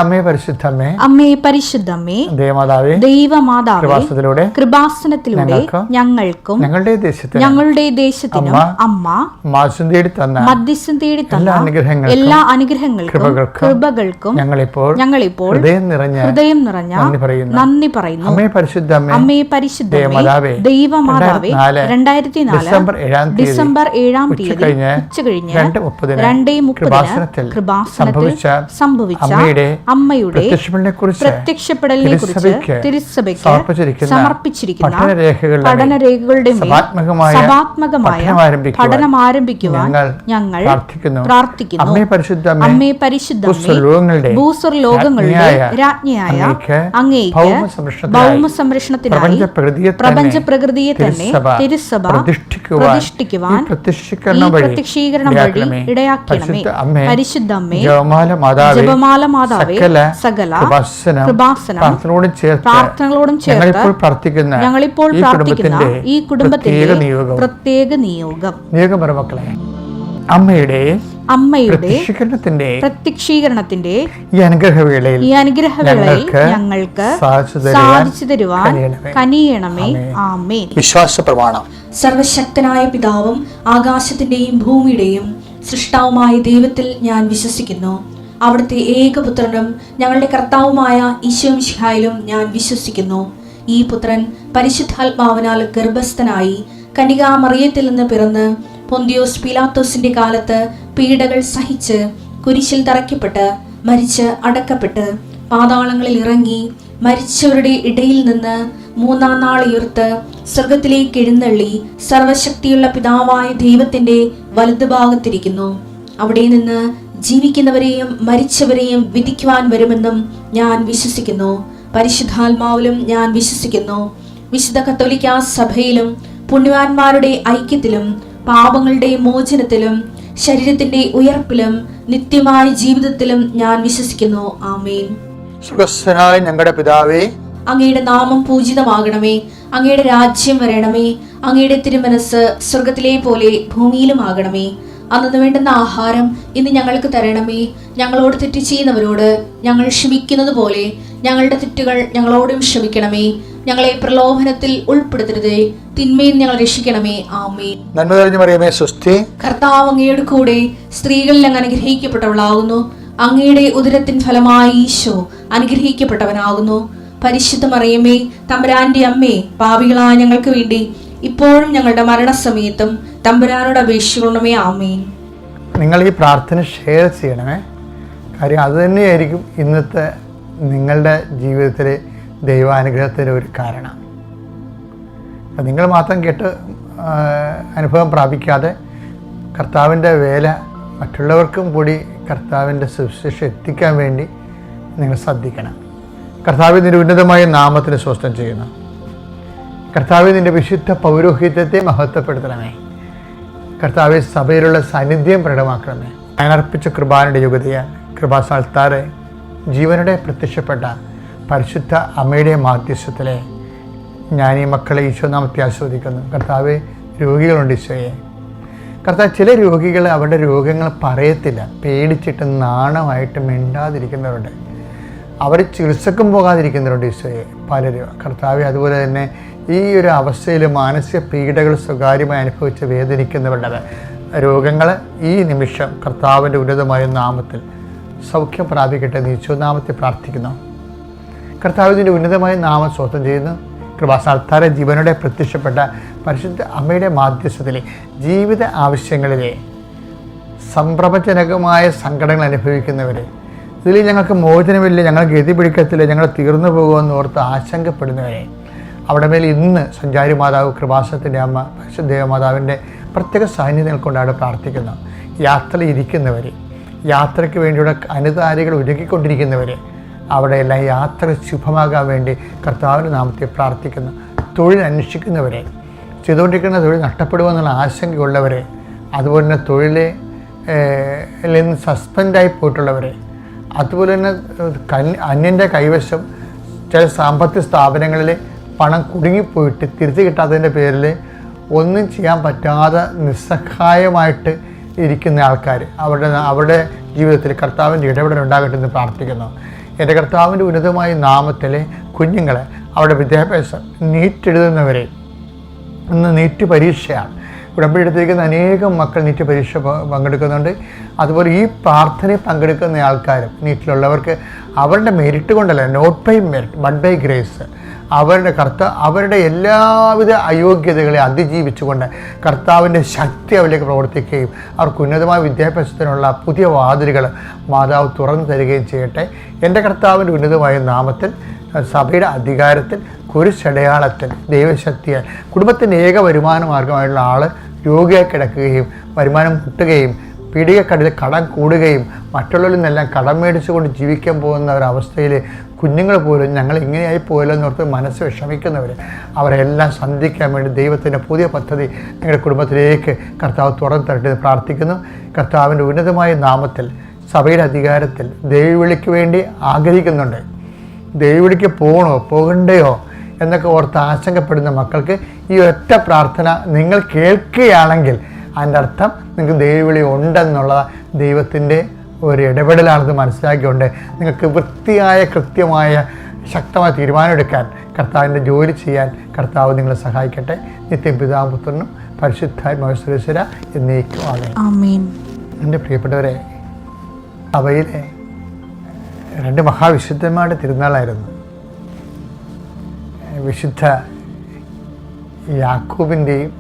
അമ്മേ പരിശുദ്ധമ്മേ, അമ്മേ പരിശുദ്ധമ്മേ, ദൈവമാതാവേ, കൃപാസനത്തിലൂടെ ഞങ്ങൾക്കും ഞങ്ങളുടെ ദേശത്തിനും അമ്മ മധ്യസ്ഥം തേടി തന്ന എല്ലാ അനുഗ്രഹങ്ങൾക്കും കൃപകൾക്കും ഞങ്ങളിപ്പോൾ ഹൃദയം നിറഞ്ഞ നന്ദി പറയുന്നു. അമ്മേ പരിശുദ്ധമ്മേ, ദൈവമാതാവേ, 2004 ഡിസംബർ 7 ഉച്ചകഴിഞ്ഞ് 2:30 കൃപാസനത്തിൽ സംഭവിച്ച അമ്മയുടെ പ്രത്യക്ഷപ്പെടലിനെ കുറിച്ച് തിരുസഭയ്ക്ക് സമർപ്പിച്ചിരിക്കുന്ന പഠനരേഖകളുടെ സഭാത്മകമായ പഠനം ആരംഭിക്കുവാൻ ഞങ്ങൾ പ്രാർത്ഥിക്കുന്നു. അമ്മേ പരിശുദ്ധമ്മേ, ഭൂസ്വർലോകങ്ങളുടെ രാജ്ഞിയായ അങ്ങേയ്ക്ക് ഭൗമ സംരക്ഷണത്തിനായി പ്രപഞ്ച പ്രകൃതിയെ തന്നെ തിരുസഭ പ്രതിഷ്ഠിക്കുവാൻ ഈ പ്രത്യക്ഷീകരണം വഴി ഇടയാക്കണമേ. പരിശുദ്ധമ്മേ, ജപമാല മാതാവേ, സകല കൃപാസനം പ്രാർത്ഥനകളോടും ചേർത്ത് ഞങ്ങളിപ്പോൾ പ്രാർത്ഥിക്കുന്ന ഈ കുടുംബത്തിന്റെ പ്രത്യേക നിയോഗം. അമ്മയുടെ പ്രത്യക്ഷീകരണത്തിന്റെ ഈ അനുഗ്രഹവേളയിൽ ഞങ്ങൾക്ക് സാധിച്ചു തരുവാൻ കനിയണമേ. ആമേൻ. വിശ്വാസ പ്രമാണം. സർവശക്തനായ പിതാവും ആകാശത്തിന്റെയും ഭൂമിയുടെയും സൃഷ്ടാവുമായ ദൈവത്തിൽ ഞാൻ വിശ്വസിക്കുന്നു. അവിടുത്തെ ഏകപുത്രനും ഞങ്ങളുടെ കർത്താവുമായ ഈശോ മിശിഹായിലും ഞാൻ വിശ്വസിക്കുന്നു. ഈ പുത്രൻ പരിശുദ്ധാത്മാവിനാൽ ഗർഭസ്ഥനായി കന്യകാമറിയത്തിൽ നിന്ന് പിറന്ന് പൊന്തിയോസ് പീലാത്തോസിന്റെ കാലത്ത് പീഡകൾ സഹിച്ച് കുരിശിൽ തറയ്ക്കപ്പെട്ട് മരിച്ച് അടക്കപ്പെട്ട് പാതാളങ്ങളിൽ ഇറങ്ങി മരിച്ചവരുടെ ഇടയിൽ നിന്ന് 3-ാം നാൾ ഉയർത്ത് സ്വർഗത്തിലേക്ക് എഴുന്നള്ളി സർവശക്തിയുള്ള പിതാവായ ദൈവത്തിന്റെ വലതുഭാഗത്തിരിക്കുന്നു. അവിടെ നിന്ന് ജീവിക്കുന്നവരെയും മരിച്ചവരെയും വിധിക്കുവാൻ വരുമെന്നും ഞാൻ വിശ്വസിക്കുന്നു. പരിശുദ്ധാത്മാവിലും ഞാൻ വിശ്വസിക്കുന്നു. വിശുദ്ധ കത്തോലിക്കാ സഭയിലും പുണ്യവാന്മാരുടെ ഐക്യത്തിലും പാപങ്ങളുടെ മോചനത്തിലും ശരീരത്തിന്റെ ഉയർപ്പിലും നിത്യമായ ജീവിതത്തിലും ഞാൻ വിശ്വസിക്കുന്നു. ആമേൻ. സ്വർഗ്ഗസ്ഥനായ ഞങ്ങളുടെ പിതാവേ, അങ്ങയുടെ നാമം പൂജിതമാകണമേ. അങ്ങയുടെ രാജ്യം വരണമേ. അങ്ങയുടെ തിരുമനസ് സ്വർഗത്തിലെ പോലെ ഭൂമിയിലും ആകണമേ. അന്നു വേണ്ടുന്ന ആഹാരം ഇന്ന് ഞങ്ങൾക്ക് തരണമേ. ഞങ്ങളോട് തെറ്റ് ചെയ്യുന്നവരോട് ഞങ്ങൾ ക്ഷമിക്കുന്നത് പോലെ ഞങ്ങളുടെ തെറ്റുകൾ ഞങ്ങളോടും ക്ഷമിക്കണമേ. ഞങ്ങളെ പ്രലോഭനത്തിൽ ഉൾപ്പെടുത്തരുതേ, തിന്മയിൽ ഞങ്ങൾ രക്ഷിക്കണമേ. ആമേൻ. നന്മ നിറഞ്ഞ മറിയമേ, സ്വസ്തി. കർത്താവ് അങ്ങയുടെ കൂടെ സ്ത്രീകളിൽ അങ്ങ് അനുഗ്രഹിക്കപ്പെട്ടവളാകുന്നു. അങ്ങയുടെ ഉദരത്തിൻ ഫലമായി ഈശോ അനുഗ്രഹിക്കപ്പെട്ടവനാകുന്നു. പരിശുദ്ധ മറിയമേ, തമ്പുരാന്റെ അമ്മേ, പാപികളായ ഞങ്ങൾക്ക് വേണ്ടി ഇപ്പോഴും ഞങ്ങളുടെ മരണസമയത്തും തമ്പുരാനോട് അപേക്ഷിക്കണമേ. ആമേൻ. നിങ്ങൾ ഈ പ്രാർത്ഥന ഷെയർ ചെയ്യണമേ. കാര്യം അതുതന്നെയായിരിക്കും ഇന്നത്തെ നിങ്ങളുടെ ജീവിതത്തിലെ ദൈവാനുഗ്രഹത്തിൻ്റെ ഒരു കാരണം. നിങ്ങൾ മാത്രം കേട്ട് അനുഭവം പ്രാപിക്കാതെ കർത്താവിൻ്റെ വേല മറ്റുള്ളവർക്കും കൂടി കർത്താവിൻ്റെ സുവിശേഷം എത്തിക്കാൻ വേണ്ടി നിങ്ങൾ ശ്രദ്ധിക്കണം. കർത്താവ് നിന്റെ ഉന്നതമായ നാമത്തിന് സ്വസ്ഥം ചെയ്യുന്നു. കർത്താവ് നിന്റെ വിശുദ്ധ പൗരോഹിത്യത്തെ മഹത്വപ്പെടുത്തണമേ. കർത്താവ് സഭയിലുള്ള സാന്നിധ്യം പ്രകടമാക്കണമേ. അർപ്പിച്ച കൃപാനയുടെ യുഗതയാൽ കൃപാസ്ഥാനത്താറെ ജീവനുടെ പ്രത്യക്ഷപ്പെട്ട പരിശുദ്ധ അമ്മയുടെ മാധ്യസ്ഥത്തിലെ ഞാൻ ഈ മക്കളെ ഈശോനാമത്തെ ആസ്വദിക്കുന്നു. കർത്താവ് രോഗികളുണ്ട് ഈശോയെ. കർത്താവ് ചില രോഗികൾ അവരുടെ രോഗങ്ങൾ പറയത്തില്ല, പേടിച്ചിട്ട് നാണമായിട്ട് മിണ്ടാതിരിക്കുന്നവരുണ്ട്. അവർ ചികിത്സക്കും പോകാതിരിക്കുന്നവരുണ്ട് ഈശോയെ പലരും. കർത്താവ് അതുപോലെ തന്നെ ഈ ഒരു അവസ്ഥയിൽ മാനസിക പീഡകൾ സ്വകാര്യമായി അനുഭവിച്ച് വേദനിക്കുന്നവരുടെ രോഗങ്ങൾ ഈ നിമിഷം കർത്താവിൻ്റെ ഉന്നതമായ നാമത്തിൽ സൗഖ്യം പ്രാപിക്കട്ടെ എന്ന് ഈശോനാമത്തെ പ്രാർത്ഥിക്കുന്നു. കർത്താവിൻ്റെ ഉന്നതമായ നാമം സ്വന്തം ചെയ്യുന്നു. കൃപാസ്ഥാനത്താറെ ജീവനോടെ പ്രത്യക്ഷപ്പെട്ട പരിശുദ്ധ അമ്മയുടെ മാധ്യസ്ഥത്തിലെ ജീവിത ആവശ്യങ്ങളിലെ സംഭ്രമജനകമായ സങ്കടങ്ങൾ അനുഭവിക്കുന്നവർ, ഇതിൽ ഞങ്ങൾക്ക് മോചനമില്ല, ഞങ്ങൾ ഗതി പിടിക്കത്തില്ല, ഞങ്ങൾ തീർന്നു പോകുമെന്ന് ഓർത്ത് ആശങ്കപ്പെടുന്നവരെ അവിടെ മേൽ ഇന്ന് സഞ്ചാരി മാതാവ് കൃപാസനത്തിൻ്റെ അമ്മ പരിശുദ്ധ ദേവമാതാവിൻ്റെ പ്രത്യേക സാന്നിധ്യം കൊണ്ടാണ് പ്രാർത്ഥിക്കുന്നു. യാത്രയിൽ ഇരിക്കുന്നവർ, യാത്രയ്ക്ക് വേണ്ടിയുള്ള അനുതാരികൾ ഒരുക്കിക്കൊണ്ടിരിക്കുന്നവർ, അവിടെയെല്ലാം യാത്ര ശുഭമാകാൻ വേണ്ടി കർത്താവിൻ്റെ നാമത്തെ പ്രാർത്ഥിക്കുന്നു. തൊഴിൽ അന്വേഷിക്കുന്നവരെ, ചെയ്തുകൊണ്ടിരിക്കുന്ന തൊഴിൽ നഷ്ടപ്പെടുമെന്നുള്ള ആശങ്കയുള്ളവരെ, അതുപോലെ തന്നെ തൊഴിലിൽ നിന്ന് സസ്പെൻഡായി പോയിട്ടുള്ളവരെ, അതുപോലെ തന്നെ അന്യൻ്റെ കൈവശം ചില സാമ്പത്തിക സ്ഥാപനങ്ങളിൽ പണം കുടുങ്ങിപ്പോയിട്ട് തിരിച്ചു കിട്ടാത്തതിൻ്റെ പേരിൽ ഒന്നും ചെയ്യാൻ പറ്റാതെ നിസ്സഹായമായിട്ട് ഇരിക്കുന്ന ആൾക്കാർ, അവരുടെ ജീവിതത്തിൽ കർത്താവിൻ്റെ ഇടപെടൽ ഉണ്ടാകട്ടെ എന്ന് പ്രാർത്ഥിക്കുന്നു. എൻ്റെ കർത്താവിൻ്റെ ഉന്നതമായ നാമത്തിലെ കുഞ്ഞുങ്ങളെ അവരുടെ വിദ്യാഭ്യാസം നീറ്റ് എഴുതുന്നവരെ, ഇന്ന് നീറ്റ് പരീക്ഷയാണ്, ഉടമ്പടി എടുത്തിരിക്കുന്ന അനേകം മക്കൾ നീറ്റ് പരീക്ഷ പങ്കെടുക്കുന്നുണ്ട്. അതുപോലെ ഈ പ്രാർത്ഥനയിൽ പങ്കെടുക്കുന്ന ആൾക്കാരും നീറ്റിലുള്ളവർക്ക് അവരുടെ മെരിറ്റ് കൊണ്ടല്ല, not by merit but by grace, അവരുടെ എല്ലാവിധ അയോഗ്യതകളെ അതിജീവിച്ചുകൊണ്ട് കർത്താവിൻ്റെ ശക്തി അവരിലേക്ക് പ്രവർത്തിക്കുകയും അവർക്ക് ഉന്നതമായ വിദ്യാഭ്യാസത്തിനുള്ള പുതിയ വാതിലുകൾ മാതാവ് തുറന്നു തരികയും ചെയ്യട്ടെ. എൻ്റെ കർത്താവിൻ്റെ ഉന്നതമായ നാമത്തിൽ, സഭയുടെ അധികാരത്തിൽ, കുരിശടയാളത്തിൽ, ദൈവശക്തിയാൽ കുടുംബത്തിൻ്റെ ഏക വരുമാന മാർഗമായിട്ടുള്ള ആൾ രോഗിയായി കിടക്കുകയും വരുമാനം മുട്ടുകയും പീഡികക്കടയിൽ കടം കൂടുകയും മറ്റുള്ളവരിൽ നിന്നെല്ലാം കടം മേടിച്ചുകൊണ്ട് ജീവിക്കാൻ പോകുന്ന ഒരവസ്ഥയിൽ കുഞ്ഞുങ്ങൾ പോലും ഞങ്ങൾ ഇങ്ങനെയായി പോയല്ലോ എന്നോർത്ത് മനസ്സ് വിഷമിക്കുന്നവർ, അവരെല്ലാം സന്ധിക്കാൻ വേണ്ടി ദൈവത്തിൻ്റെ പുതിയ പദ്ധതി നിങ്ങളുടെ കുടുംബത്തിലേക്ക് കർത്താവ് തുറന്നു തരട്ടെ പ്രാർത്ഥിക്കുന്നു. കർത്താവിൻ്റെ ഉന്നതമായ നാമത്തിൽ, സഭയുടെ അധികാരത്തിൽ ദൈവവിളിക്ക് വേണ്ടി ആഗ്രഹിക്കുന്നുണ്ട്. ദൈവവിളിക്ക് പോകണ്ടയോ എന്നൊക്കെ ഓർത്ത് ആശങ്കപ്പെടുന്ന മക്കൾക്ക് ഈ ഒറ്റ പ്രാർത്ഥന നിങ്ങൾ കേൾക്കുകയാണെങ്കിൽ അതിൻ്റെ അർത്ഥം നിങ്ങൾക്ക് ദൈവവിളി ഉണ്ടെന്നുള്ള ദൈവത്തിൻ്റെ ഒരു ഇടപെടലാണെന്ന് മനസ്സിലാക്കിക്കൊണ്ട് നിങ്ങൾക്ക് വൃത്തിയായ, കൃത്യമായ, ശക്തമായ തീരുമാനമെടുക്കാൻ, കർത്താവിൻ്റെ ജോലി ചെയ്യാൻ കർത്താവ് നിങ്ങളെ സഹായിക്കട്ടെ. നിത്യം പിതാവും പുത്രനും പരിശുദ്ധാത്മാവിശ്വര എന്നേക്കും ആമേൻ. എൻ്റെ പ്രിയപ്പെട്ടവരെ, സഭയിലെ 2 മഹാവിശുദ്ധന്മാരുടെ തിരുനാളായിരുന്നു. വിശുദ്ധ യാക്കോബിൻ്റെയും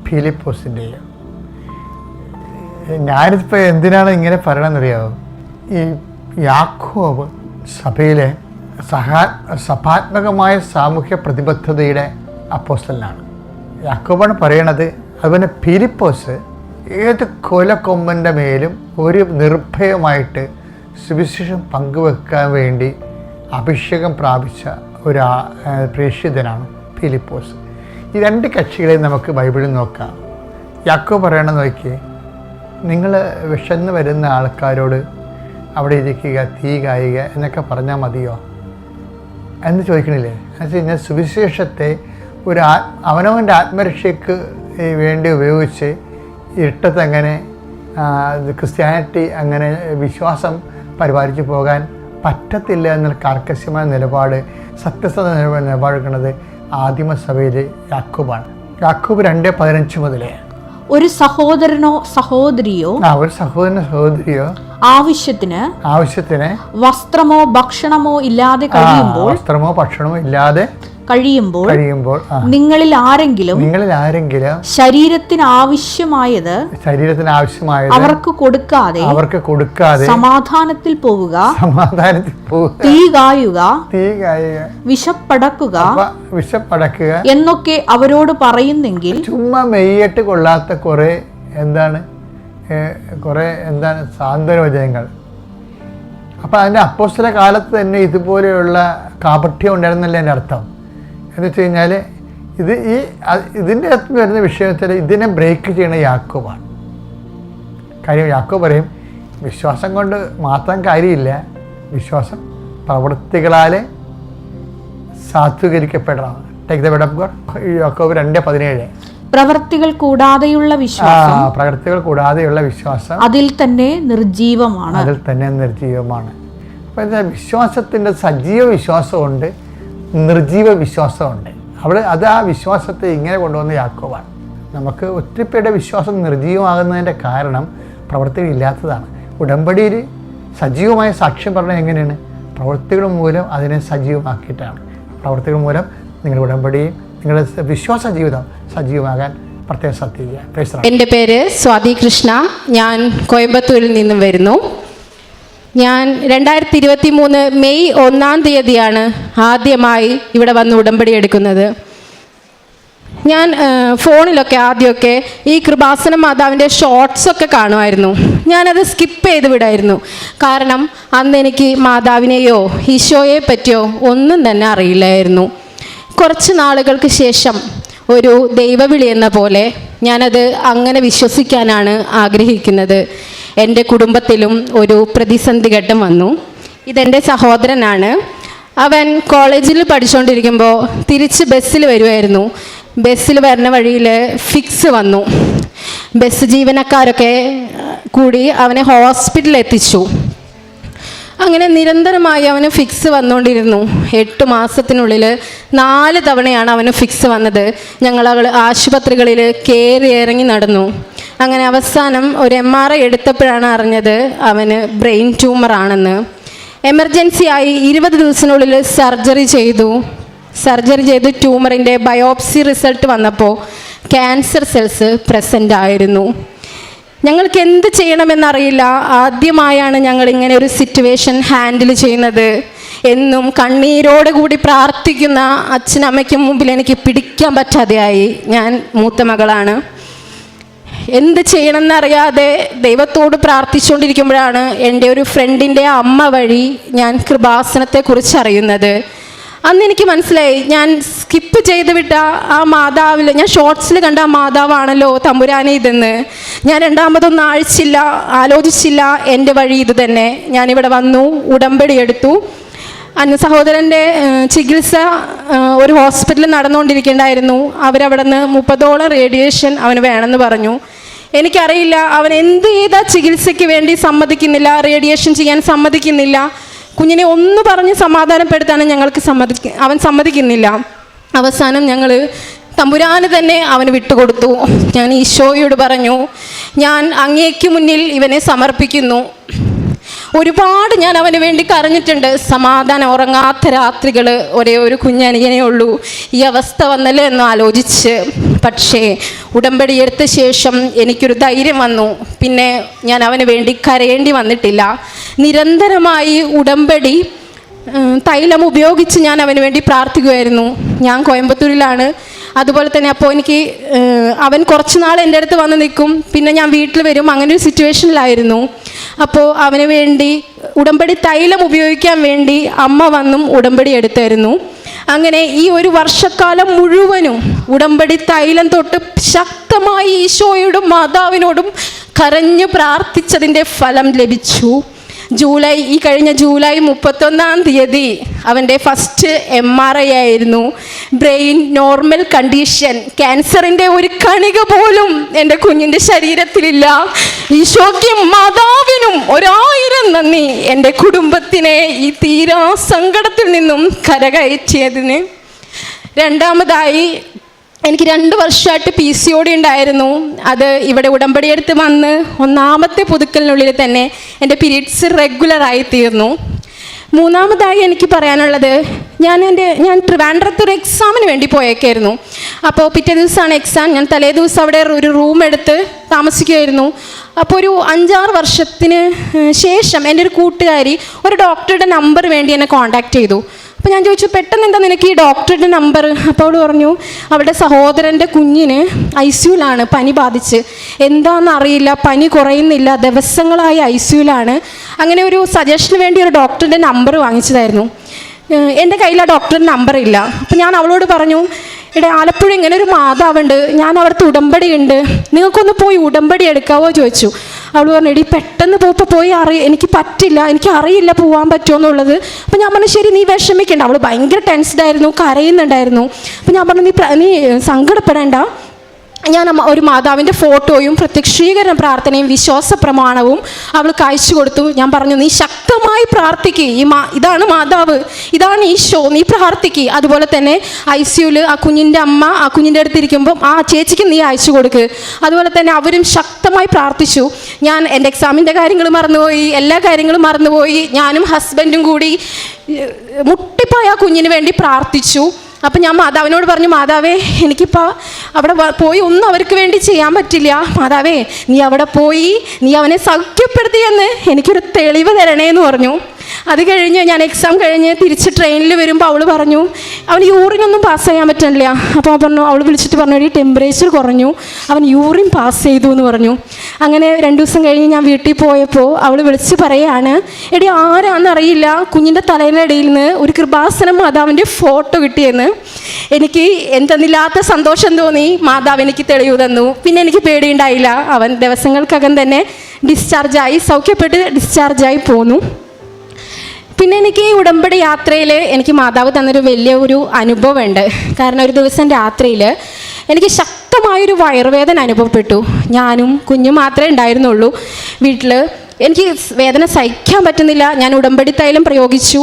ഫിലിപ്പോസിൻ്റെയും. ഞാനിപ്പോൾ എന്തിനാണ് ഇങ്ങനെ പറയണമെന്നറിയാമോ? ഈ യാക്കോബ് സഭയിലെ സഭാത്മകമായ സാമൂഹ്യ പ്രതിബദ്ധതയുടെ അപ്പോസ്തലനാണ്. യാക്കോബാണ് പറയണത്. അതുപോലെ ഫിലിപ്പോസ് ഏത് കൊലക്കൊമ്പൻ്റെ മേലും ഒരു നിർഭയമായിട്ട് സുവിശേഷം പങ്കുവെക്കാൻ വേണ്ടി അഭിഷേകം പ്രാപിച്ച ഒരു പ്രേക്ഷിതനാണ് ഫിലിപ്പോസ്. ഈ 2 കക്ഷികളെ നമുക്ക് ബൈബിളിൽ നോക്കാം. യാക്കോബ് പറയണമെന്ന് നോക്കിയേ, നിങ്ങൾ വിശന്ന് വരുന്ന ആൾക്കാരോട് അവിടെ ഇരിക്കുക, തീ കായുക എന്നൊക്കെ പറഞ്ഞാൽ മതിയോ എന്ന് ചോദിക്കണില്ലേ? എന്ന് വെച്ച് കഴിഞ്ഞാൽ സുവിശേഷത്തെ അവനവൻ്റെ ആത്മരക്ഷയ്ക്ക് വേണ്ടി ഉപയോഗിച്ച് ഇരുട്ടത്തെങ്ങനെ ക്രിസ്ത്യാനിറ്റി അങ്ങനെ വിശ്വാസം പരിപാലിച്ചു പോകാൻ പറ്റത്തില്ല എന്നുള്ള കർക്കശമായ നിലപാട്, സത്യസന്ധ നിലപാടെടുക്കുന്നത് ആദിമസഭയിലെ യാക്കോബാണ്. യാക്കോബ് 2:15 മുതലേ ഒരു സഹോദരനോ സഹോദരിയോ ആവശ്യത്തിന് വസ്ത്രമോ ഭക്ഷണമോ ഇല്ലാതെ കഴിയുമ്പോൾ നിങ്ങളിൽ ആരെങ്കിലും ശരീരത്തിന് ആവശ്യമായത് അവർക്ക് കൊടുക്കാതെ സമാധാനത്തിൽ പോവുക, തീ കായുക, വിശപ്പടക്കുക എന്നൊക്കെ അവരോട് പറയുന്നെങ്കിൽ, ചുമ്മാ മെയ്യട്ട് കൊള്ളാത്ത കുറെ സാന്ത്വനവചനങ്ങൾ. അപ്പം അതിൻ്റെ അപ്പോസ്തല കാലത്ത് തന്നെ ഇതുപോലെയുള്ള കാപഠ്യം ഉണ്ടായിരുന്നല്ലേ എൻ്റെ അർത്ഥം. എന്ന് വെച്ച് കഴിഞ്ഞാൽ ഇതിൻ്റെ അകത്ത് വരുന്ന വിഷയത്തിൽ ഇതിനെ ബ്രേക്ക് ചെയ്യണ യാക്കോബാണ്. കാര്യം യാക്കോബ് പറയും, വിശ്വാസം കൊണ്ട് മാത്രം കാര്യമില്ല, വിശ്വാസം പ്രവൃത്തികളാൽ സാധൂകരിക്കപ്പെടണം. Take the word of God. യാക്കോബ് 2:17. പ്രവൃത്തികൾ കൂടാതെയുള്ള വിശ്വാസം അതിൽ തന്നെ നിർജീവമാണ്. അപ്പോൾ എന്താ, വിശ്വാസത്തിൻ്റെ സജീവ വിശ്വാസമുണ്ട്, നിർജീവ വിശ്വാസമുണ്ട്. അത് ആ വിശ്വാസത്തെ ഇങ്ങനെ കൊണ്ടുവന്ന യാക്കോബാണ്. നമുക്ക് ഒത്തിരി പേരുടെ വിശ്വാസം നിർജീവമാകുന്നതിൻ്റെ കാരണം പ്രവൃത്തികളില്ലാത്തതാണ്. ഉടമ്പടിയിൽ സജീവമായ സാക്ഷ്യം പറഞ്ഞാൽ എങ്ങനെയാണ്? പ്രവൃത്തികൾ മൂലം അതിനെ സജീവമാക്കിയിട്ടാണ്. പ്രവൃത്തികൾ മൂലം നിങ്ങളുടെ ഉടമ്പടിയും നിങ്ങളുടെ വിശ്വാസ ജീവിതം സജീവമാകാൻ പ്രത്യേകം ശ്രദ്ധിക്കുക. എൻ്റെ പേര് സ്വാതി കൃഷ്ണ. ഞാൻ കോയമ്പത്തൂരിൽ നിന്നും വരുന്നു. ഞാൻ 2023 മെയ് 1 ആദ്യമായി ഇവിടെ വന്ന് ഉടമ്പടി എടുക്കുന്നത്. ഞാൻ ഫോണിലൊക്കെ ആദ്യമൊക്കെ ഈ കൃപാസന മാതാവിൻ്റെ ഷോർട്സൊക്കെ കാണുമായിരുന്നു. ഞാനത് സ്കിപ്പ് ചെയ്ത് വിടായിരുന്നു. കാരണം അന്ന് എനിക്ക് മാതാവിനെയോ ഈശോയെ പറ്റിയോ ഒന്നും തന്നെ അറിയില്ലായിരുന്നു. കുറച്ച് നാളുകൾക്ക് ശേഷം ഒരു ദൈവവിളി എന്ന പോലെ ഞാനത് അങ്ങനെ വിശ്വസിക്കാനാണ് ആഗ്രഹിക്കുന്നത്. എൻ്റെ കുടുംബത്തിലും ഒരു പ്രതിസന്ധി ഘട്ടം വന്നു. ഇതെൻ്റെ സഹോദരനാണ്. അവൻ കോളേജിൽ പഠിച്ചുകൊണ്ടിരിക്കുമ്പോൾ തിരിച്ച് ബസ്സിൽ വരുമായിരുന്നു. ബസ്സിൽ വരുന്ന വഴിയിൽ ഫിക്സ് വന്നു. ബസ് ജീവനക്കാരൊക്കെ കൂടി അവനെ ഹോസ്പിറ്റലിൽ എത്തിച്ചു. അങ്ങനെ നിരന്തരമായി അവന് ഫിക്സ് വന്നുകൊണ്ടിരുന്നു. 8 മാസത്തിനുള്ളിൽ 4 തവണയാണ് അവന് ഫിക്സ് വന്നത്. ഞങ്ങൾ ആശുപത്രികളിൽ കയറി ഇറങ്ങി നടന്നു. അങ്ങനെ അവസാനം ഒരു MRI എടുത്തപ്പോഴാണ് അറിഞ്ഞത് അവന് ബ്രെയിൻ ട്യൂമറാണെന്ന്. എമർജൻസി ആയി 20 ദിവസത്തിനുള്ളിൽ സർജറി ചെയ്ത് ട്യൂമറിൻ്റെ ബയോപ്സി റിസൾട്ട് വന്നപ്പോൾ ക്യാൻസർ സെൽസ് പ്രസൻ്റ് ആയിരുന്നു. ഞങ്ങൾക്ക് എന്ത് ചെയ്യണമെന്നറിയില്ല. ആദ്യമായാണ് ഞങ്ങൾ ഇങ്ങനെ ഒരു സിറ്റുവേഷൻ ഹാൻഡിൽ ചെയ്യുന്നത്. എന്നും കണ്ണീരോട് കൂടി പ്രാർത്ഥിക്കുന്ന അച്ഛനമ്മയ്ക്കും മുമ്പിൽ എനിക്ക് പിടിക്കാൻ പറ്റാതെയായി. ഞാൻ മൂത്ത മകളാണ്. എന്ത് ചെയ്യണമെന്നറിയാതെ ദൈവത്തോട് പ്രാർത്ഥിച്ചുകൊണ്ടിരിക്കുമ്പോഴാണ് എൻ്റെ ഒരു ഫ്രണ്ടിൻ്റെ അമ്മ വഴി ഞാൻ കൃപാസനത്തെക്കുറിച്ച് അറിയുന്നത്. അന്ന് എനിക്ക് മനസ്സിലായി, ഞാൻ സ്കിപ്പ് ചെയ്ത് വിട്ട ആ മാതാവിൽ, ഞാൻ ഷോർട്സിൽ കണ്ട ആ മാതാവാണല്ലോ തമ്പുരാനെ ഇതെന്ന്. ഞാൻ രണ്ടാമതൊന്നും ആലോചിച്ചില്ല. എൻ്റെ വഴി ഇത് തന്നെ. ഞാനിവിടെ വന്നു, ഉടമ്പടി എടുത്തു. സഹോദരൻ്റെ ചികിത്സ ഒരു ഹോസ്പിറ്റലിൽ നടന്നുകൊണ്ടിരിക്കേണ്ടായിരുന്നു. അവരവിടെ നിന്ന് 30ഓളം റേഡിയേഷൻ അവന് വേണമെന്ന് പറഞ്ഞു. എനിക്കറിയില്ല അവൻ എന്ത് ചെയ്താൽ ചികിത്സയ്ക്ക് വേണ്ടി സമ്മതിക്കുന്നില്ല, റേഡിയേഷൻ ചെയ്യാൻ സമ്മതിക്കുന്നില്ല. കുഞ്ഞിനെ ഒന്ന് പറഞ്ഞ് സമാധാനപ്പെടുത്താനും അവൻ സമ്മതിക്കുന്നില്ല. അവസാനം ഞങ്ങൾ തമ്പുരാന് തന്നെ അവന് വിട്ടുകൊടുത്തു. ഞാൻ ഈശോയോട് പറഞ്ഞു, ഞാൻ അങ്ങേക്ക് മുന്നിൽ ഇവനെ സമർപ്പിക്കുന്നു. ഒരുപാട് ഞാൻ അവന് വേണ്ടി കരഞ്ഞിട്ടുണ്ട്. സമാധാനം ഉറങ്ങാത്ത രാത്രികൾ. ഒരേ ഒരു കുഞ്ഞനിയനേ ഉള്ളൂ. ഈ അവസ്ഥ വന്നല്ലോ എന്ന് ആലോചിച്ച്. പക്ഷേ ഉടമ്പടി എടുത്ത ശേഷം എനിക്കൊരു ധൈര്യം വന്നു. പിന്നെ ഞാൻ അവന് വേണ്ടി കരയേണ്ടി വന്നിട്ടില്ല. നിരന്തരമായി ഉടമ്പടി തൈലം ഉപയോഗിച്ച് ഞാൻ അവന് വേണ്ടി പ്രാർത്ഥിക്കുമായിരുന്നു. ഞാൻ കോയമ്പത്തൂരിലാണ്. അതുപോലെ തന്നെ അപ്പോൾ എനിക്ക് അവൻ കുറച്ച് നാൾ എൻ്റെ അടുത്ത് വന്ന് നിൽക്കും, പിന്നെ ഞാൻ വീട്ടിൽ വരും. അങ്ങനെ ഒരു സിറ്റുവേഷനിലായിരുന്നു. അപ്പോൾ അവന് വേണ്ടി ഉടമ്പടി തൈലം ഉപയോഗിക്കാൻ വേണ്ടി അമ്മ വന്നും ഉടമ്പടി എടുത്തായിരുന്നു. അങ്ങനെ ഈ ഒരു വർഷക്കാലം മുഴുവനും ഉടമ്പടി തൈലം തൊട്ട് ശക്തമായി ഈശോയോടും മാതാവിനോടും കരഞ്ഞു പ്രാർത്ഥിച്ചതിൻ്റെ ഫലം ലഭിച്ചു. ഈ കഴിഞ്ഞ ജൂലൈ 31-ാം തീയതി അവൻ്റെ ഫസ്റ്റ് MRI ആയിരുന്നു. Brain normal condition. ക്യാൻസറിൻ്റെ ഒരു കണിക പോലും എൻ്റെ കുഞ്ഞിൻ്റെ ശരീരത്തിലില്ല. ഈശോയ്ക്കും മാതാവിനും 1000 നന്ദി, എൻ്റെ കുടുംബത്തിനെ ഈ തീരാ സങ്കടത്തിൽ നിന്നും കരകയറ്റിയതിന്. രണ്ടാമതായി എനിക്ക് 2 വർഷമായിട്ട് PCOD ഉണ്ടായിരുന്നു. അത് ഇവിടെ ഉടമ്പടി എടുത്ത് വന്ന് 1ാമത്തെ പുതുക്കലിനുള്ളിൽ തന്നെ എൻ്റെ പീരീഡ്സ് റെഗുലറായി തീർന്നു. മൂന്നാമതായി എനിക്ക് പറയാനുള്ളത്, ഞാൻ ട്രിവാൻഡ്രത്ത് ഒരു എക്സാമിന് വേണ്ടി പോയേക്കായിരുന്നു. അപ്പോൾ പിറ്റേ ദിവസമാണ് എക്സാം. ഞാൻ തലേ ദിവസം അവിടെ ഒരു റൂം എടുത്ത് താമസിക്കുമായിരുന്നു. അപ്പോൾ ഒരു 5-6 വർഷത്തിന് ശേഷം എൻ്റെ ഒരു കൂട്ടുകാരി ഒരു ഡോക്ടറുടെ നമ്പർ വേണ്ടി എന്നെ കോൺടാക്റ്റ് ചെയ്തു. അപ്പോൾ ഞാൻ ചോദിച്ചു, പെട്ടെന്ന് എന്താ നിനക്ക് ഈ ഡോക്ടറുടെ നമ്പർ? അപ്പോൾ അവൾ പറഞ്ഞു, അവളുടെ സഹോദരൻ്റെ കുഞ്ഞിന് ICUലാണ്, പനി ബാധിച്ച്. എന്താണെന്നറിയില്ല, പനി കുറയുന്നില്ല, ദിവസങ്ങളായി ICUലാണ്. അങ്ങനെ ഒരു സജഷന് വേണ്ടി ഒരു ഡോക്ടറുടെ നമ്പർ വാങ്ങിച്ചതായിരുന്നു. എൻ്റെ കയ്യിൽ ആ ഡോക്ടറുടെ നമ്പർ ഇല്ല. അപ്പോൾ ഞാൻ അവളോട് പറഞ്ഞു, ആലപ്പുഴ ഇങ്ങനെ ഒരു മാതാവുണ്ട്, ഞാൻ അവിടുത്തെ ഉടമ്പടി ഉണ്ട്, നിങ്ങൾക്കൊന്ന് പോയി ഉടമ്പടി എടുക്കാവോ ചോദിച്ചു. അവൾ പറഞ്ഞു, പെട്ടെന്ന് പോയി എനിക്ക് പറ്റില്ല, എനിക്ക് അറിയില്ല പോകാൻ പറ്റുമോ എന്നുള്ളത്. അപ്പം ഞാൻ പറഞ്ഞു, ശരി നീ വിഷമിക്കണ്ട. അവൾ ഭയങ്കര ടെൻസ്ഡായിരുന്നു, കരയുന്നുണ്ടായിരുന്നു. അപ്പം ഞാൻ പറഞ്ഞു, നീ സങ്കടപ്പെടേണ്ട. ഞാൻ ഒരു മാതാവിൻ്റെ ഫോട്ടോയും പ്രത്യക്ഷീകരണ പ്രാർത്ഥനയും വിശ്വാസ പ്രമാണവും അവൾക്ക് അയച്ചു കൊടുത്തു. ഞാൻ പറഞ്ഞു, നീ ശക്തമായി പ്രാർത്ഥിക്കുക, ഇതാണ് മാതാവ്, ഇതാണ് ഈശോ, നീ പ്രാർത്ഥിക്കുക. അതുപോലെ തന്നെ ICUവിൽ ആ കുഞ്ഞിൻ്റെ അമ്മ ആ കുഞ്ഞിൻ്റെ അടുത്തിരിക്കുമ്പം ആ ചേച്ചിക്ക് നീ അയച്ചു കൊടുക്കുക. അതുപോലെ തന്നെ അവരും ശക്തമായി പ്രാർത്ഥിച്ചു. ഞാൻ എൻ്റെ എക്സാമിൻ്റെ കാര്യങ്ങൾ മറന്നുപോയി, എല്ലാ കാര്യങ്ങളും മറന്നുപോയി. ഞാനും ഹസ്ബൻഡും കൂടി മുട്ടിപ്പോയി ആ കുഞ്ഞിന് വേണ്ടി പ്രാർത്ഥിച്ചു. അപ്പം ഞാൻ മാതാവിനോട് പറഞ്ഞു, മാതാവേ എനിക്കിപ്പോൾ അവിടെ പോയി ഒന്നും അവർക്ക് വേണ്ടി ചെയ്യാൻ പറ്റില്ല. മാതാവേ നീ അവിടെ പോയി നീ അവനെ സൗഖ്യപ്പെടുത്തിയെന്ന് എനിക്കൊരു തെളിവ് തരണേന്ന് പറഞ്ഞു. അത് കഴിഞ്ഞ് ഞാൻ എക്സാം കഴിഞ്ഞ് തിരിച്ച് ട്രെയിനിൽ വരുമ്പോൾ അവൾ പറഞ്ഞു, അവന് യൂറിനൊന്നും പാസ് ചെയ്യാൻ പറ്റില്ല. അപ്പോൾ അവൾ വിളിച്ചിട്ട് പറഞ്ഞു, ഈ ടെമ്പറേച്ചർ കുറഞ്ഞു, അവൻ യൂറിൻ പാസ് ചെയ്തു എന്ന് പറഞ്ഞു. അങ്ങനെ 2 ദിവസം കഴിഞ്ഞ് ഞാൻ വീട്ടിൽ പോയപ്പോൾ അവൾ വിളിച്ച് പറയാണ്, ആരാന്നറിയില്ല, കുഞ്ഞിൻ്റെ തലയുടെ ഇടയിൽ നിന്ന് ഒരു കൃപാസനം മാതാവിൻ്റെ ഫോട്ടോ കിട്ടിയെന്ന്. എനിക്ക് എന്തെന്നില്ലാത്ത സന്തോഷം തോന്നി. മാതാവ് എനിക്ക് തെളിവ് തന്നു. പിന്നെ എനിക്ക് പേടിയുണ്ടായില്ല. അവൻ ദിവസങ്ങൾക്കകം തന്നെ ഡിസ്ചാർജായി, സൗഖ്യപ്പെട്ട് ഡിസ്ചാർജായി പോന്നു. പിന്നെ എനിക്ക് ഈ ഉടമ്പടി യാത്രയിൽ എനിക്ക് മാതാവ് തന്നൊരു വലിയൊരു അനുഭവമുണ്ട്. കാരണം ഒരു ദിവസം രാത്രിയിൽ എനിക്ക് ശക്തമായൊരു വയറുവേദന അനുഭവപ്പെട്ടു. ഞാനും കുഞ്ഞും മാത്രമേ ഉണ്ടായിരുന്നുള്ളൂ വീട്ടിൽ. എനിക്ക് വേദന സഹിക്കാൻ പറ്റുന്നില്ല. ഞാൻ ഉടമ്പടി തൈലം പ്രയോഗിച്ചു.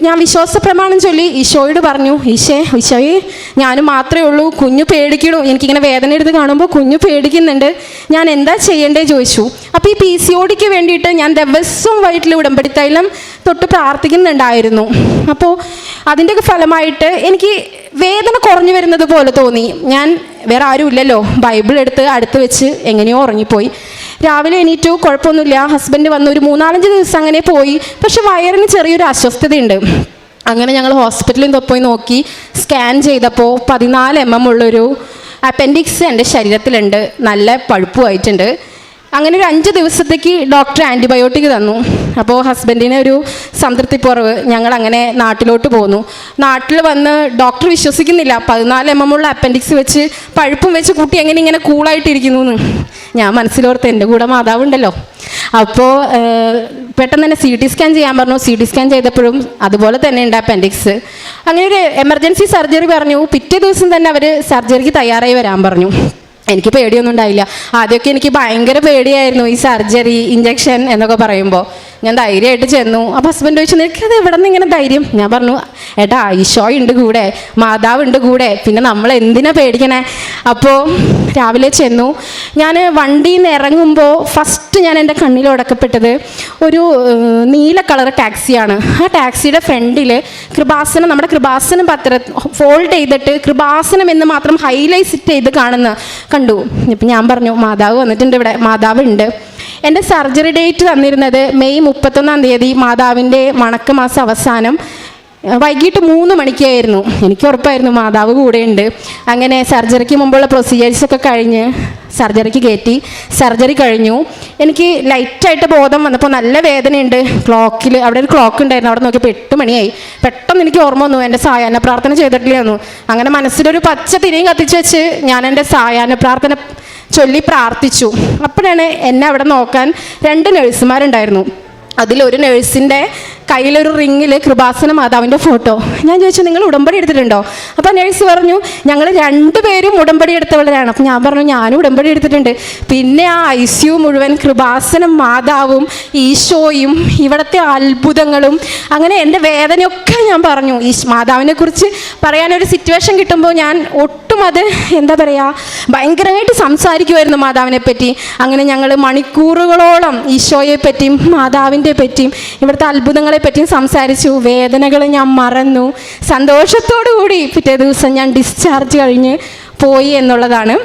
ഞാൻ വിശ്വാസ പ്രമാണം ചൊല്ലി ഈശോയോട് പറഞ്ഞു, ഈശോയെ ഞാനും മാത്രമേ ഉള്ളൂ, കുഞ്ഞു പേടിക്കണു, എനിക്കിങ്ങനെ വേദന എടുത്ത് കാണുമ്പോൾ കുഞ്ഞു പേടിക്കുന്നുണ്ട്, ഞാൻ എന്താ ചെയ്യേണ്ടേ ചോദിച്ചു. അപ്പോൾ ഈ PCODക്ക് വേണ്ടിയിട്ട് ഞാൻ ദിവസവും വൈകിട്ടിൽ ഉടമ്പടി തൈലം തൊട്ട് പ്രാർത്ഥിക്കുന്നുണ്ടായിരുന്നു. അപ്പോൾ അതിൻ്റെയൊക്കെ ഫലമായിട്ട് എനിക്ക് വേദന കുറഞ്ഞു വരുന്നത് പോലെ തോന്നി. ഞാൻ വേറെ ആരും ഇല്ലല്ലോ, ബൈബിൾ എടുത്ത് അടുത്ത് വെച്ച് എങ്ങനെയോ ഉറങ്ങിപ്പോയി. രാവിലെ എണീറ്റു, കുഴപ്പമൊന്നുമില്ല. ഹസ്ബൻഡ് വന്ന് ഒരു 3-4 ദിവസം അങ്ങനെ പോയി. പക്ഷെ വയറിന് ചെറിയൊരു അസ്വസ്ഥതയുണ്ട്. അങ്ങനെ ഞങ്ങൾ ഹോസ്പിറ്റലിൽ പോയി നോക്കി. സ്കാൻ ചെയ്തപ്പോൾ 14 mm ഉള്ളൊരു അപ്പൻഡിക്സ് എൻ്റെ ശരീരത്തിലുണ്ട്. നല്ല പഴുപ്പുമായിട്ടുണ്ട്. അങ്ങനെ ഒരു 5 ദിവസത്തേക്ക് ഡോക്ടർ ആൻറ്റിബയോട്ടിക് തന്നു. അപ്പോൾ ഹസ്ബൻഡിന് ഒരു സംതൃപ്തിക്കുറവ്. ഞങ്ങൾ അങ്ങനെ നാട്ടിലോട്ട് പോന്നു. നാട്ടിൽ വന്ന് ഡോക്ടർ വിശ്വസിക്കുന്നില്ല, 14 mm ഉള്ള അപ്പൻഡിക്സ് വെച്ച് പഴുപ്പും വെച്ച് കുട്ടി എങ്ങനെ ഇങ്ങനെ കൂളായിട്ടിരിക്കുന്നു എന്ന്. ഞാൻ മനസ്സിലോർത്ത് എൻ്റെ കൂടെ മാതാവുണ്ടല്ലോ. അപ്പോൾ പെട്ടെന്ന് തന്നെ CT സ്കാൻ ചെയ്യാൻ പറഞ്ഞു. CT സ്കാൻ ചെയ്തപ്പോഴും അതുപോലെ തന്നെ ഉണ്ട് അപ്പൻഡിക്സ്. അങ്ങനെ ഒരു എമർജൻസി സർജറി പറഞ്ഞു. പിറ്റേ ദിവസം തന്നെ അവർ സർജറിക്ക് തയ്യാറായി വരാൻ പറഞ്ഞു. എനിക്ക് പേടിയൊന്നും ഉണ്ടായില്ല. ആദ്യമൊക്കെ എനിക്ക് ഭയങ്കര പേടിയായിരുന്നു ഈ സർജറി, ഇഞ്ചക്ഷൻ എന്നൊക്കെ പറയുമ്പോൾ. ഞാൻ ധൈര്യമായിട്ട് ചെന്നു. അപ്പോൾ ഹസ്ബൻഡ് ചോദിച്ചു, നിനക്കത് എവിടെ നിന്ന് ഇങ്ങനെ ധൈര്യം? ഞാൻ പറഞ്ഞു, ഏട്ടാ ഈശോ ഉണ്ട് കൂടെ, മാതാവ് ഉണ്ട് കൂടെ, പിന്നെ നമ്മൾ എന്തിനാ പേടിക്കണേ? അപ്പോൾ രാവിലെ ചെന്നു. ഞാൻ വണ്ടിയിൽ നിന്ന് ഇറങ്ങുമ്പോൾ ഫസ്റ്റ് ഞാൻ എൻ്റെ കണ്ണിൽ ഉടക്കപ്പെട്ടത് ഒരു നീല കളർ ടാക്സിയാണ്. ആ ടാക്സിയുടെ ഫ്രണ്ടിൽ കൃപാസനം, നമ്മുടെ കൃപാസനം പത്രം ഫോൾഡ് ചെയ്തിട്ട് കൃപാസനം എന്ന് മാത്രം ഹൈലൈറ്റ് ചെയ്ത് കണ്ടു. ഇപ്പം ഞാൻ പറഞ്ഞു, മാതാവ് വന്നിട്ടുണ്ട് ഇവിടെ, മാതാവ് ഉണ്ട്. എൻ്റെ സർജറി ഡേറ്റ് തന്നിരുന്നത് മെയ് 31 മാതാവിൻ്റെ വണക്ക മാസം അവസാനം വൈകിട്ട് 3 മണിക്കായിരുന്നു. എനിക്ക് ഉറപ്പായിരുന്നു മാതാവ് കൂടെയുണ്ട്. അങ്ങനെ സർജറിക്ക് മുമ്പുള്ള പ്രൊസീജിയേഴ്സൊക്കെ കഴിഞ്ഞ് സർജറിക്ക് കയറ്റി. സർജറി കഴിഞ്ഞു. എനിക്ക് ലൈറ്റായിട്ട് ബോധം വന്നപ്പോൾ നല്ല വേദനയുണ്ട്. ക്ലോക്കിൽ അവിടെ ഒരു ക്ലോക്ക് ഉണ്ടായിരുന്നു, അവിടെ നോക്കിയപ്പോൾ 8 മണിയായി. പെട്ടെന്ന് എനിക്ക് ഓർമ്മ വന്നു, എൻ്റെ സായാഹ്ന പ്രാർത്ഥന ചെയ്തിട്ടില്ലായിരുന്നു. അങ്ങനെ മനസ്സിലൊരു പച്ച തിരിയും കത്തിച്ച് വെച്ച് ഞാൻ എൻ്റെ സായാഹ്ന പ്രാർത്ഥന ചൊല്ലി പ്രാർത്ഥിച്ചു. അപ്പോഴാണ് എന്നെ അവിടെ നോക്കാൻ 2 നഴ്സുമാരുണ്ടായിരുന്നു. അതിലൊരു നഴ്സിൻ്റെ കയ്യിലൊരു റിങ്ങിൽ കൃപാസന മാതാവിൻ്റെ ഫോട്ടോ. ഞാൻ ചോദിച്ചു, നിങ്ങൾ ഉടമ്പടി എടുത്തിട്ടുണ്ടോ? അപ്പോൾ നഴ്സ് പറഞ്ഞു, ഞങ്ങൾ 2 പേരും ഉടമ്പടി എടുത്തവളരാണ്. അപ്പം ഞാൻ പറഞ്ഞു, ഞാനും ഉടമ്പടി എടുത്തിട്ടുണ്ട്. പിന്നെ ആ ICU മുഴുവൻ കൃപാസന മാതാവും ഈശോയും ഇവിടുത്തെ അത്ഭുതങ്ങളും, അങ്ങനെ എൻ്റെ വേദനയൊക്കെ ഞാൻ പറഞ്ഞു. ഈ മാതാവിനെ കുറിച്ച് പറയാനൊരു സിറ്റുവേഷൻ കിട്ടുമ്പോൾ ഞാൻ ഒട്ടും അത് എന്താ പറയുക, ഭയങ്കരമായിട്ട് സംസാരിക്കുമായിരുന്നു മാതാവിനെ പറ്റി. അങ്ങനെ ഞങ്ങൾ മണിക്കൂറുകളോളം ഈശോയെ പറ്റിയും മാതാവിൻ്റെ പറ്റിയും ഇവിടുത്തെ അത്ഭുതങ്ങളെ പറ്റിയും സംസാരിച്ചു. വേദനകൾ ഞാൻ മറന്നു. സന്തോഷത്തോടു കൂടി പിറ്റേ ദിവസം ഞാൻ ഡിസ്ചാർജ് കഴിഞ്ഞ് പോയി എന്നുള്ളതാണ്.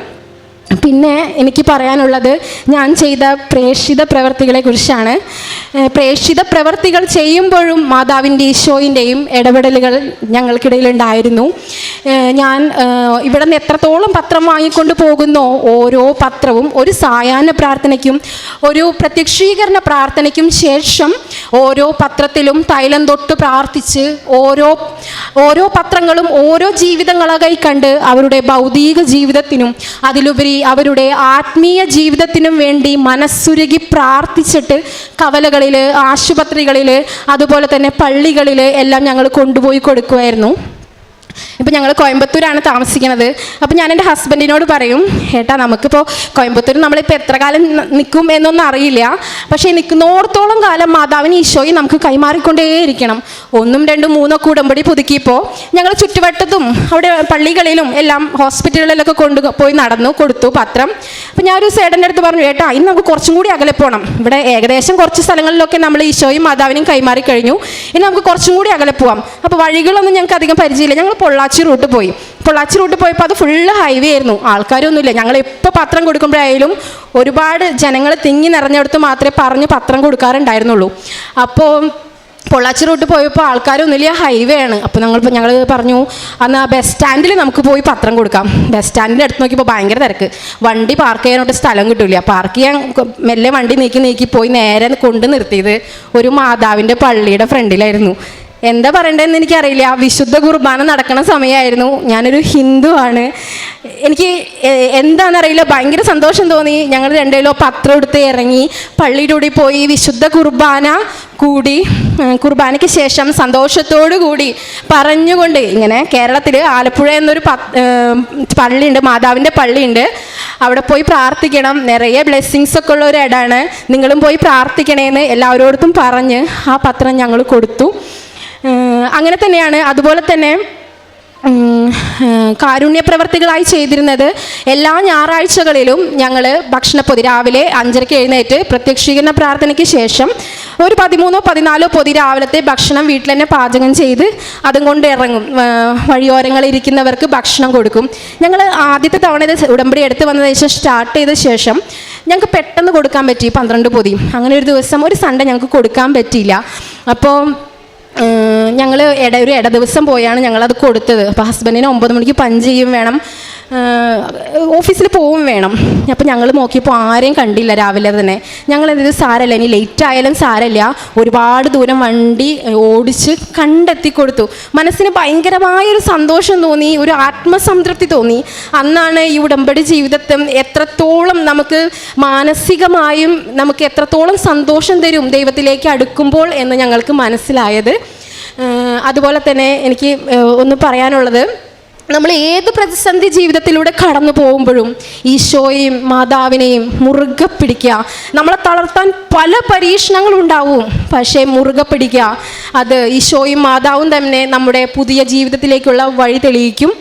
പിന്നെ എനിക്ക് പറയാനുള്ളത് ഞാൻ ചെയ്ത പ്രേക്ഷിത പ്രവർത്തികളെ കുറിച്ചാണ്. പ്രേക്ഷിത പ്രവർത്തികൾ ചെയ്യുമ്പോഴും മാതാവിൻ്റെ ഈശോയിൻ്റെയും ഇടപെടലുകൾ ഞങ്ങൾക്കിടയിലുണ്ടായിരുന്നു. ഞാൻ ഇവിടെ നിന്ന് എത്രത്തോളം പത്രം വാങ്ങിക്കൊണ്ട് പോകുന്നോ, ഓരോ പത്രവും ഒരു സായാഹ്ന പ്രാർത്ഥനയ്ക്കും ഒരു പ്രത്യക്ഷീകരണ പ്രാർത്ഥനയ്ക്കും ശേഷം ഓരോ പത്രത്തിലും തൈലം തൊട്ട് പ്രാർത്ഥിച്ച് ഓരോ പത്രങ്ങളും ഓരോ ജീവിതങ്ങളായി കണ്ട് അവരുടെ ഭൗതിക ജീവിതത്തിനും അതിലുപരി അവരുടെ ആത്മീയ ജീവിതത്തിനും വേണ്ടി മനസ്സുരുകി പ്രാർത്ഥിച്ചിട്ട് കവലകളിൽ, ആശുപത്രികളിൽ, അതുപോലെ തന്നെ പള്ളികളിൽ എല്ലാം ഞങ്ങൾ കൊണ്ടുപോയി കൊടുക്കുമായിരുന്നു. ഇപ്പം ഞങ്ങൾ കോയമ്പത്തൂരാണ് താമസിക്കുന്നത്. അപ്പോൾ ഞാൻ എൻ്റെ ഹസ്ബൻഡിനോട് പറയും, ഏട്ടാ നമുക്കിപ്പോൾ കോയമ്പത്തൂർ നമ്മളിപ്പോൾ എത്ര കാലം നിൽക്കും എന്നൊന്നും അറിയില്ല, പക്ഷേ നിൽക്കുന്നോടത്തോളം കാലം മാതാവിന് ഈശോയെ നമുക്ക് കൈമാറിക്കൊണ്ടേയിരിക്കണം. 1, 2, 3 ഉടമ്പടി പുതുക്കിയപ്പോൾ ഞങ്ങൾ ചുറ്റുവട്ടത്തും അവിടെ പള്ളികളിലും എല്ലാം ഹോസ്പിറ്റലുകളിലൊക്കെ കൊണ്ടുപോയി നടന്നു കൊടുത്തു പത്രം. അപ്പോൾ ഞാനൊരു സേടൻ്റെ അടുത്ത് പറഞ്ഞു, ഏട്ടാ ഇനി നമുക്ക് കുറച്ചും കൂടി അകലെ പോകണം. ഇവിടെ ഏകദേശം കുറച്ച് സ്ഥലങ്ങളിലൊക്കെ നമ്മൾ ഈശോയും മാതാവിനെയും കൈമാറി കഴിഞ്ഞു, ഇനി നമുക്ക് കുറച്ചും കൂടി അകലെ പോകാം. അപ്പോൾ വഴികളൊന്നും ഞങ്ങൾക്ക് അധികം പരിചയമില്ല. ഞങ്ങൾ പൊള്ളാച്ചി റൂട്ട് പോയി. പൊള്ളാച്ചി റൂട്ട് പോയപ്പോൾ അത് ഫുള്ള് ഹൈവേ ആയിരുന്നു, ആൾക്കാരൊന്നുമില്ല. ഞങ്ങൾ എപ്പോൾ പത്രം കൊടുക്കുമ്പോഴായാലും ഒരുപാട് ജനങ്ങൾ തിങ്ങി നിറഞ്ഞെടുത്ത് മാത്രമേ പറഞ്ഞ് പത്രം കൊടുക്കാറുണ്ടായിരുന്നുള്ളൂ. അപ്പോൾ പൊള്ളാച്ചി റൂട്ട് പോയപ്പോൾ ആൾക്കാരൊന്നുമില്ല, ഹൈവേ ആണ്. അപ്പോൾ ഞങ്ങൾ പറഞ്ഞു, എന്നാൽ ബസ് സ്റ്റാൻഡിൽ നമുക്ക് പോയി പത്രം കൊടുക്കാം. ബസ് സ്റ്റാൻഡിൻ്റെ അടുത്ത് നോക്കിയപ്പോൾ ഭയങ്കര തിരക്ക്, വണ്ടി പാർക്ക് ചെയ്യാനായിട്ട് സ്ഥലം കിട്ടില്ല. പാർക്ക് ചെയ്യാൻ മെല്ലെ വണ്ടി നീക്കി പോയി നേരെ കൊണ്ട് നിർത്തിയത് ഒരു മാതാവിൻ്റെ പള്ളിയുടെ ഫ്രണ്ടിലായിരുന്നു. എന്താ പറയണ്ടതെന്ന് എനിക്കറിയില്ല. വിശുദ്ധ കുർബാന നടക്കുന്ന സമയമായിരുന്നു. ഞാനൊരു ഹിന്ദു ആണ്. എനിക്ക് എന്താണെന്നറിയില്ല, ഭയങ്കര സന്തോഷം തോന്നി. ഞങ്ങൾ രണ്ടുപേരും പത്രം എടുത്ത് ഇറങ്ങി പള്ളിയിലൂടെ പോയി വിശുദ്ധ കുർബാന കൂടി. കുർബാനയ്ക്ക് ശേഷം സന്തോഷത്തോടു കൂടി പറഞ്ഞുകൊണ്ട്, ഇങ്ങനെ കേരളത്തിൽ ആലപ്പുഴ എന്നൊരു പള്ളിയുണ്ട്, മാതാവിൻ്റെ പള്ളിയുണ്ട്, അവിടെ പോയി പ്രാർത്ഥിക്കണം, നിറയെ ബ്ലെസ്സിങ്സ് ഒക്കെ ഉള്ള ഒരു ഇടമാണ്, നിങ്ങളും പോയി പ്രാർത്ഥിക്കണേന്ന് എല്ലാവരോടത്തും പറഞ്ഞ് ആ പത്രം ഞങ്ങൾ കൊടുത്തു. അങ്ങനെ തന്നെയാണ്. അതുപോലെ തന്നെ കാരുണ്യ പ്രവർത്തികളായി ചെയ്തിരുന്നത് എല്ലാ ഞായറാഴ്ചകളിലും ഞങ്ങൾ ഭക്ഷണപ്പൊതി രാവിലെ 5:30 എഴുന്നേറ്റ് പ്രത്യക്ഷീകരണ പ്രാർത്ഥനയ്ക്ക് ശേഷം ഒരു 13-14 പൊതി രാവിലത്തെ ഭക്ഷണം വീട്ടിൽ തന്നെ പാചകം ചെയ്ത് അതും കൊണ്ട് ഇറങ്ങും. വഴിയോരങ്ങളിൽ ഇരിക്കുന്നവർക്ക് ഭക്ഷണം കൊടുക്കും. ഞങ്ങൾ ആദ്യത്തെ തവണ ഇത് ഉടമ്പടി എടുത്ത് വന്നതിന് ശേഷം സ്റ്റാർട്ട് ചെയ്ത ശേഷം ഞങ്ങൾക്ക് പെട്ടെന്ന് കൊടുക്കാൻ പറ്റി 12 പൊതി. അങ്ങനെ ഒരു ദിവസം ഒരു സൺഡേ ഞങ്ങൾക്ക് കൊടുക്കാൻ പറ്റിയില്ല. അപ്പോൾ ഞങ്ങൾ ഒരു ഇട ദിവസം പോയാണ് ഞങ്ങളത് കൊടുത്തത്. അപ്പോൾ ഹസ്ബൻഡിന് 9 മണിക്ക് പഞ്ച് ചെയ്യും വേണം, ഓഫീസിൽ പോവും വേണം. അപ്പോൾ ഞങ്ങൾ നോക്കിയപ്പോൾ ആരെയും കണ്ടില്ല രാവിലെ തന്നെ. ഞങ്ങൾ എന്ത് സാരമില്ല, ഇനി ലേറ്റ് ആയാലും സാരമില്ല, ഒരുപാട് ദൂരം വണ്ടി ഓടിച്ച് കണ്ടെത്തി കൊടുത്തു. മനസ്സിന് ഭയങ്കരമായൊരു സന്തോഷം തോന്നി, ഒരു ആത്മസംതൃപ്തി തോന്നി. അന്നാണ് ഈ ഉടമ്പടി ജീവിതത്തെ എത്രത്തോളം നമുക്ക് മാനസികമായും നമുക്ക് എത്രത്തോളം സന്തോഷം തരും ദൈവത്തിലേക്ക് അടുക്കുമ്പോൾ എന്ന് ഞങ്ങൾക്ക് മനസ്സിലായത്. അതുപോലെ തന്നെ എനിക്ക് ഒന്ന് പറയാനുള്ളത്, നമ്മൾ ഏത് പ്രതിസന്ധി ജീവിതത്തിലൂടെ കടന്നു പോകുമ്പോഴും ഈശോയെയും മാതാവിനെയും മുറുകെ പിടിക്കുക. നമ്മളെ തളർത്താൻ പല പരീക്ഷണങ്ങളുണ്ടാവും, പക്ഷേ മുറുകെ പിടിക്കുക. അത് ഈശോയും മാതാവും തന്നെ നമ്മുടെ പുതിയ ജീവിതത്തിലേക്കുള്ള വഴി തെളിയിക്കും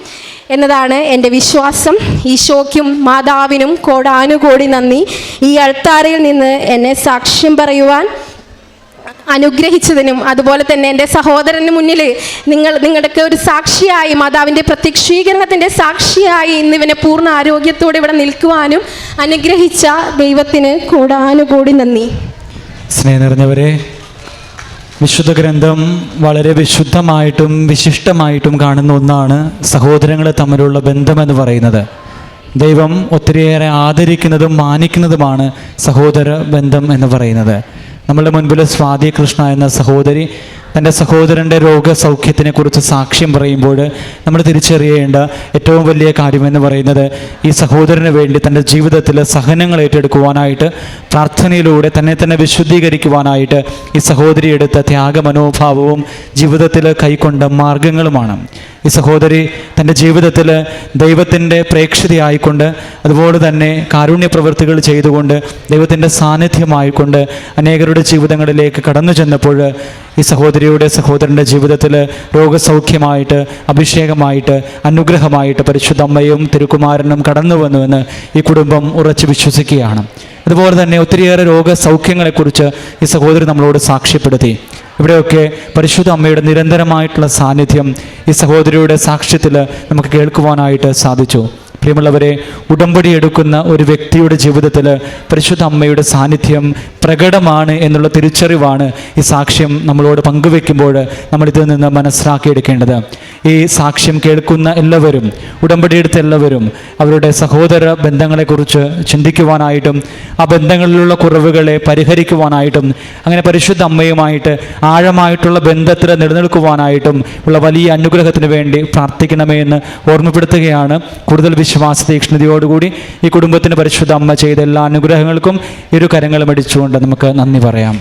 എന്നതാണ് എൻ്റെ വിശ്വാസം. ഈശോയ്ക്കും മാതാവിനും കോടാനുകോടി നന്ദി. ഈ അൾത്താരയിൽ നിന്ന് എന്നെ സാക്ഷ്യം പറയുവാൻ അനുഗ്രഹിച്ചതിനും അതുപോലെ തന്നെ എൻ്റെ സഹോദരന് മുന്നിൽ നിങ്ങളുടെ ഒരു സാക്ഷിയായി, മാതാവിൻ്റെ പ്രത്യക്ഷീകരണത്തിൻ്റെ സാക്ഷിയായി ഇന്നിവനെ പൂർണ്ണ ആരോഗ്യത്തോടെ ഇവിടെ നിൽക്കുവാനും അനുഗ്രഹിച്ച ദൈവത്തിന് കോടാനുകോടി നന്ദി. സ്നേഹം നിറഞ്ഞവരെ, വിശുദ്ധ ഗ്രന്ഥം വളരെ വിശുദ്ധമായിട്ടും വിശിഷ്ടമായിട്ടും കാണുന്ന ഒന്നാണ് സഹോദരങ്ങൾ തമ്മിലുള്ള ബന്ധമെന്ന് പറയുന്നത്. ദൈവം ഒത്തിരിയേറെ ആദരിക്കുന്നതും മാനിക്കുന്നതുമാണ് സഹോദര ബന്ധം എന്ന് പറയുന്നത്. നമ്മളുടെ മുൻപിൽ സ്വാതി കൃഷ്ണ എന്ന സഹോദരി തൻ്റെ സഹോദരൻ്റെ രോഗസൗഖ്യത്തിനെ കുറിച്ച് സാക്ഷ്യം പറയുമ്പോൾ നമ്മൾ തിരിച്ചറിയേണ്ട ഏറ്റവും വലിയ കാര്യമെന്ന് പറയുന്നത്, ഈ സഹോദരന് വേണ്ടി തൻ്റെ ജീവിതത്തിൽ സഹനങ്ങൾ ഏറ്റെടുക്കുവാനായിട്ട് പ്രാർത്ഥനയിലൂടെ തന്നെ വിശുദ്ധീകരിക്കുവാനായിട്ട് ഈ സഹോദരി എടുത്ത ത്യാഗമനോഭാവവും ജീവിതത്തിൽ കൈക്കൊണ്ട മാർഗങ്ങളുമാണ്. ഈ സഹോദരി തൻ്റെ ജീവിതത്തിൽ ദൈവത്തിൻ്റെ പ്രേക്ഷിതയായിക്കൊണ്ട് അതുപോലെ തന്നെ കാരുണ്യ പ്രവൃത്തികൾ ചെയ്തുകൊണ്ട് ദൈവത്തിൻ്റെ സാന്നിധ്യമായിക്കൊണ്ട് അനേകരുടെ ജീവിതങ്ങളിലേക്ക് കടന്നു ചെന്നപ്പോൾ ഈ സഹോദരൻ്റെ ജീവിതത്തിൽ രോഗസൗഖ്യമായിട്ട്, അഭിഷേകമായിട്ട്, അനുഗ്രഹമായിട്ട് പരിശുദ്ധ അമ്മയും തിരുക്കുമാരനും കടന്നു വന്നുവെന്ന് ഈ കുടുംബം ഉറച്ചു വിശ്വസിക്കുകയാണ്. അതുപോലെ തന്നെ ഒത്തിരിയേറെ രോഗസൗഖ്യങ്ങളെക്കുറിച്ച് ഈ സഹോദരി നമ്മളോട് സാക്ഷ്യപ്പെടുത്തി. ഇവിടെയൊക്കെ പരിശുദ്ധ അമ്മയുടെ നിരന്തരമായിട്ടുള്ള സാന്നിധ്യം ഈ സഹോദരിയുടെ സാക്ഷ്യത്തിൽ നമുക്ക് കേൾക്കുവാനായിട്ട് സാധിച്ചു. പ്രിയമുള്ളവരെ, ഉടമ്പടി എടുക്കുന്ന ഒരു വ്യക്തിയുടെ ജീവിതത്തിൽ പരിശുദ്ധ അമ്മയുടെ സാന്നിധ്യം പ്രകടമാണ് എന്നുള്ള തിരിച്ചറിവാണ് ഈ സാക്ഷ്യം നമ്മളോട് പങ്കുവെക്കുമ്പോൾ നമ്മളിതിൽ നിന്ന് മനസ്സിലാക്കിയെടുക്കേണ്ടത്. ഈ സാക്ഷ്യം കേൾക്കുന്ന എല്ലാവരും, ഉടമ്പടി എടുത്ത എല്ലാവരും അവരുടെ സഹോദര ബന്ധങ്ങളെക്കുറിച്ച് ചിന്തിക്കുവാനായിട്ടും ആ ബന്ധങ്ങളിലുള്ള കുറവുകളെ പരിഹരിക്കുവാനായിട്ടും അങ്ങനെ പരിശുദ്ധ അമ്മയുമായിട്ട് ആഴമായിട്ടുള്ള ബന്ധത്തിൽ നിലനിൽക്കുവാനായിട്ടും ഉള്ള വലിയ അനുഗ്രഹത്തിന് വേണ്ടി പ്രാർത്ഥിക്കണമേ എന്ന് ഓർമ്മപ്പെടുത്തുകയാണ്. കൂടുതൽ വിശ്വാസ തീക്ഷ്ണതയോടുകൂടി ഈ കുടുംബത്തിന് പരിശുദ്ധ അമ്മ ചെയ്ത എല്ലാ അനുഗ്രഹങ്ങൾക്കും ഇരു കരങ്ങളും അടിച്ചുകൊണ്ട് നമുക്ക് നന്ദി പറയാം.